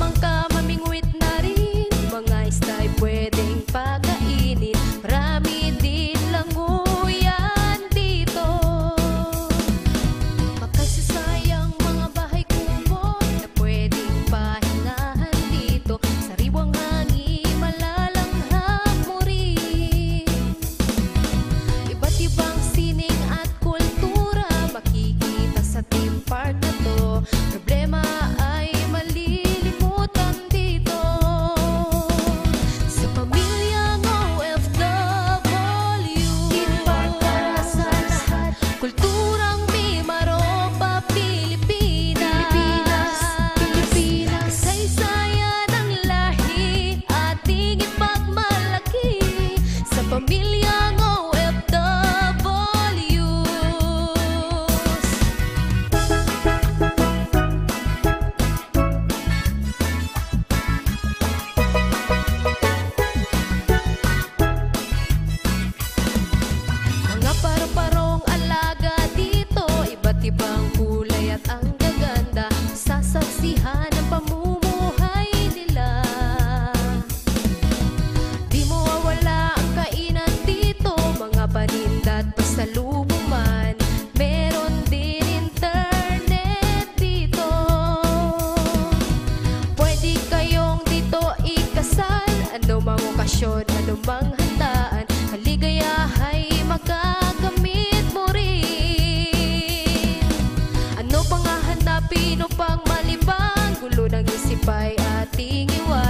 lamang ka, mamingwit na rin. Mga istay pwedeng pakainin, marami din languyan dito. Makasasayang mga bahay kubo na pwedeng pahingahan dito. Sariwang hangin, malalanghap mo rin. Iba't ibang sining at kultura makikita sa theme park na to. Problema ay malilimutan dito. Sa pamilyang OFW, theme park para sa lahat. Kulturang Mimaropa, Pilipinas. Kasaysayan ang lahi, ating ipagmalaki. Sa pamilyang mga paru-parong alaga dito, iba't ibang kulay at ang gaganda, sasaksihan ang pamumuhay nila. Di mawawala ang kainan dito, mga paninda at pasalubong man. Meron din internet dito. Pwede kayong dito ikasal, anumang okasyon, anumang handaan, kaligayahay magagamit mo rin. Ano pang hahanapin upang malibang, gulo ng isip ay ating iwan.